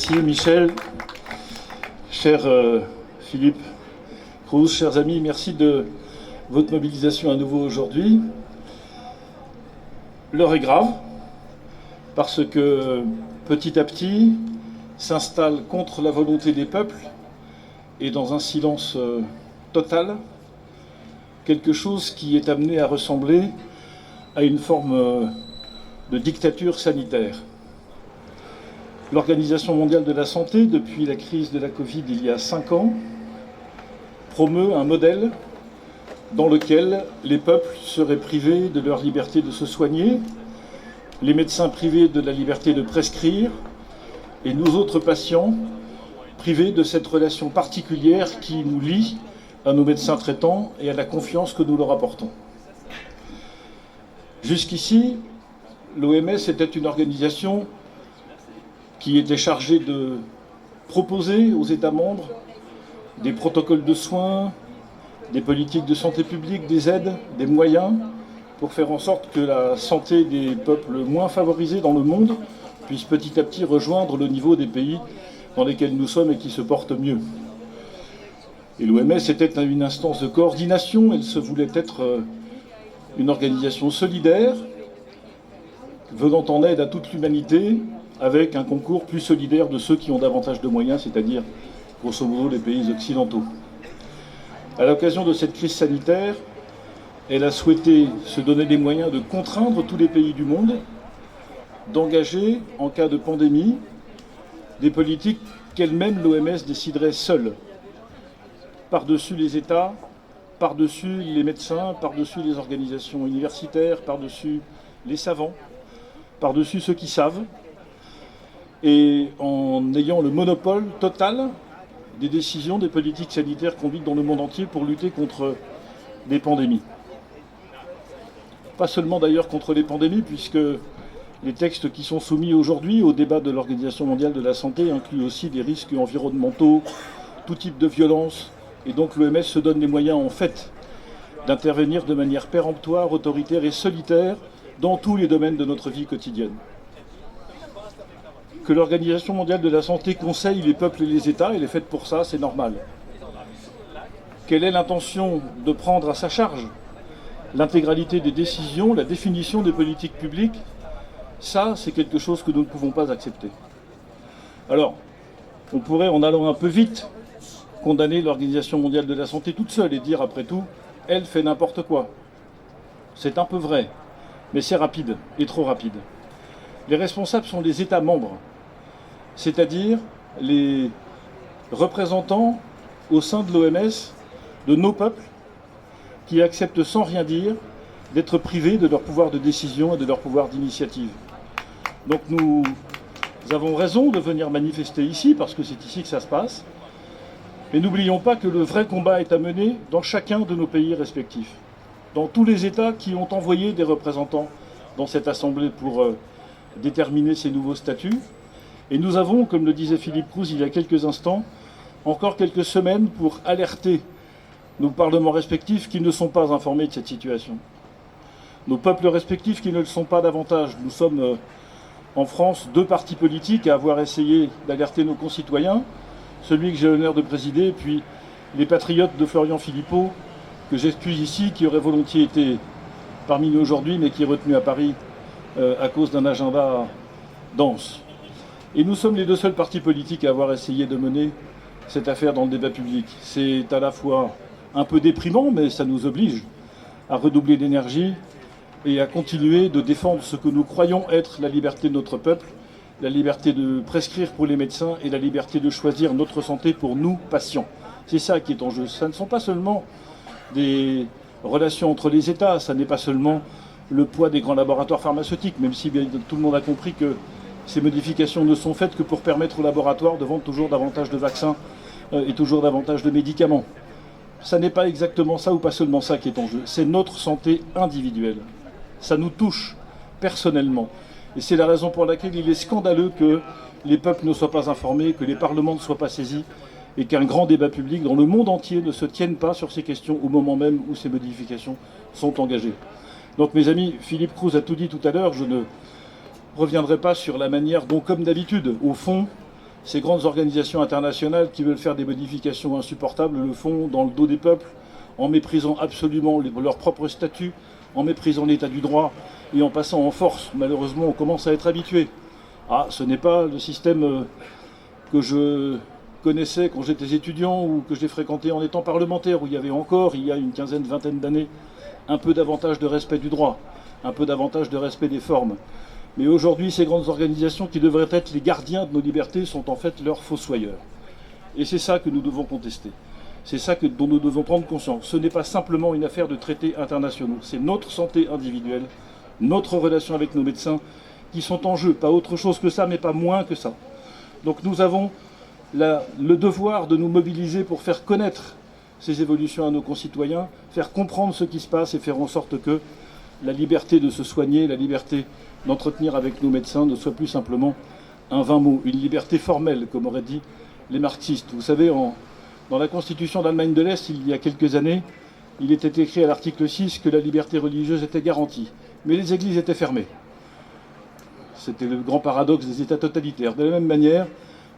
Merci Michel, cher Philippe Cruz, chers amis, merci de votre mobilisation à nouveau aujourd'hui. L'heure est grave parce que petit à petit s'installe contre la volonté des peuples et dans un silence total quelque chose qui est amené à ressembler à une forme de dictature sanitaire. L'Organisation mondiale de la santé, depuis la crise de la Covid il y a 5 ans, promeut un modèle dans lequel les peuples seraient privés de leur liberté de se soigner, les médecins privés de la liberté de prescrire, et nous autres patients privés de cette relation particulière qui nous lie à nos médecins traitants et à la confiance que nous leur apportons. Jusqu'ici, l'OMS était une organisation qui était chargée de proposer aux États membres des protocoles de soins, des politiques de santé publique, des aides, des moyens pour faire en sorte que la santé des peuples moins favorisés dans le monde puisse petit à petit rejoindre le niveau des pays dans lesquels nous sommes et qui se portent mieux. Et l'OMS était une instance de coordination, elle se voulait être une organisation solidaire, venant en aide à toute l'humanité, avec un concours plus solidaire de ceux qui ont davantage de moyens, c'est-à-dire, grosso modo, les pays occidentaux. À l'occasion de cette crise sanitaire, elle a souhaité se donner les moyens de contraindre tous les pays du monde, d'engager, en cas de pandémie, des politiques qu'elle-même, l'OMS, déciderait seule, par-dessus les États, par-dessus les médecins, par-dessus les organisations universitaires, par-dessus les savants, par-dessus ceux qui savent, et en ayant le monopole total des décisions des politiques sanitaires conduites dans le monde entier pour lutter contre des pandémies. Pas seulement d'ailleurs contre les pandémies, puisque les textes qui sont soumis aujourd'hui au débat de l'Organisation mondiale de la santé incluent aussi des risques environnementaux, tout type de violence, et donc l'OMS se donne les moyens en fait d'intervenir de manière péremptoire, autoritaire et solitaire dans tous les domaines de notre vie quotidienne. Que l'Organisation mondiale de la santé conseille les peuples et les États, elle est faite pour ça, c'est normal. Quelle est l'intention de prendre à sa charge l'intégralité des décisions, la définition des politiques publiques? Ça, c'est quelque chose que nous ne pouvons pas accepter. Alors, on pourrait, en allant un peu vite, condamner l'Organisation mondiale de la santé toute seule et dire, après tout, elle fait n'importe quoi. C'est un peu vrai, mais c'est rapide, et trop rapide. Les responsables sont les États membres, c'est-à-dire les représentants au sein de l'OMS de nos peuples qui acceptent sans rien dire d'être privés de leur pouvoir de décision et de leur pouvoir d'initiative. Donc nous avons raison de venir manifester ici, parce que c'est ici que ça se passe, mais n'oublions pas que le vrai combat est à mener dans chacun de nos pays respectifs, dans tous les États qui ont envoyé des représentants dans cette Assemblée pour déterminer ces nouveaux statuts. Et nous avons, comme le disait Philippe Cruz il y a quelques instants, encore quelques semaines pour alerter nos parlements respectifs qui ne sont pas informés de cette situation. Nos peuples respectifs qui ne le sont pas davantage. Nous sommes en France 2 partis politiques à avoir essayé d'alerter nos concitoyens, celui que j'ai l'honneur de présider, puis les patriotes de Florian Philippot, que j'excuse ici, qui aurait volontiers été parmi nous aujourd'hui, mais qui est retenu à Paris à cause d'un agenda dense. Et nous sommes les 2 seuls partis politiques à avoir essayé de mener cette affaire dans le débat public. C'est à la fois un peu déprimant, mais ça nous oblige à redoubler d'énergie et à continuer de défendre ce que nous croyons être la liberté de notre peuple, la liberté de prescrire pour les médecins et la liberté de choisir notre santé pour nous, patients. C'est ça qui est en jeu. Ça ne sont pas seulement des relations entre les États, ça n'est pas seulement le poids des grands laboratoires pharmaceutiques, même si bien, tout le monde a compris que ces modifications ne sont faites que pour permettre aux laboratoires de vendre toujours davantage de vaccins et toujours davantage de médicaments. Ça n'est pas exactement ça ou pas seulement ça qui est en jeu, c'est notre santé individuelle. Ça nous touche personnellement. Et c'est la raison pour laquelle il est scandaleux que les peuples ne soient pas informés, que les parlements ne soient pas saisis et qu'un grand débat public dans le monde entier ne se tienne pas sur ces questions au moment même où ces modifications sont engagées. Donc mes amis, Philippe Cruz a tout dit tout à l'heure, je ne reviendrai pas sur la manière dont, comme d'habitude, au fond, Ces grandes organisations internationales qui veulent faire des modifications insupportables le font dans le dos des peuples, en méprisant absolument leur propre statut, en méprisant l'état du droit et en passant en force. Malheureusement, on commence à être habitué. Ah, ce n'est pas le système que je connaissais quand j'étais étudiant ou que j'ai fréquenté en étant parlementaire, où il y avait encore, il y a une quinzaine, vingtaine d'années, un peu davantage de respect du droit, un peu davantage de respect des formes. Mais aujourd'hui, ces grandes organisations qui devraient être les gardiens de nos libertés sont en fait leurs fossoyeurs. Et c'est ça que nous devons contester. C'est ça dont nous devons prendre conscience. Ce n'est pas simplement une affaire de traités internationaux. C'est notre santé individuelle, notre relation avec nos médecins qui sont en jeu. Pas autre chose que ça, mais pas moins que ça. Donc nous avons le devoir de nous mobiliser pour faire connaître ces évolutions à nos concitoyens, faire comprendre ce qui se passe et faire en sorte que la liberté de se soigner, la liberté d'entretenir avec nos médecins ne soit plus simplement un vain mot, une liberté formelle, comme auraient dit les marxistes. Vous savez, dans la Constitution d'Allemagne de l'Est, il y a quelques années, il était écrit à l'article 6 que la liberté religieuse était garantie, mais les églises étaient fermées. C'était le grand paradoxe des États totalitaires. De la même manière,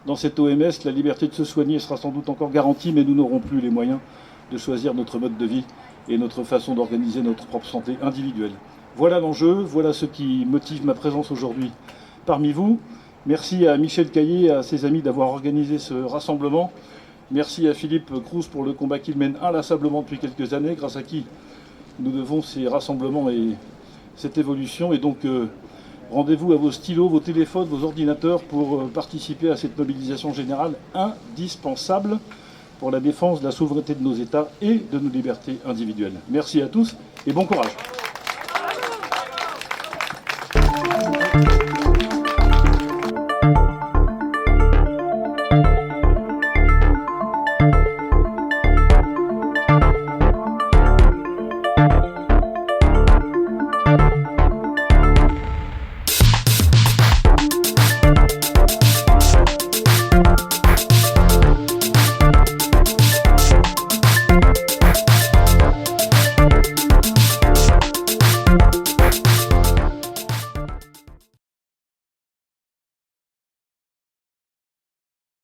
dans cette OMS, la liberté de se soigner sera sans doute encore garantie, mais nous n'aurons plus les moyens de choisir notre mode de vie et notre façon d'organiser notre propre santé individuelle. Voilà l'enjeu, voilà ce qui motive ma présence aujourd'hui parmi vous. Merci à Michel Caillé et à ses amis d'avoir organisé ce rassemblement. Merci à Philippe Crous pour le combat qu'il mène inlassablement depuis quelques années, grâce à qui nous devons ces rassemblements et cette évolution. Et donc, rendez-vous à vos stylos, vos téléphones, vos ordinateurs pour participer à cette mobilisation générale indispensable pour la défense de la souveraineté de nos États et de nos libertés individuelles. Merci à tous et bon courage.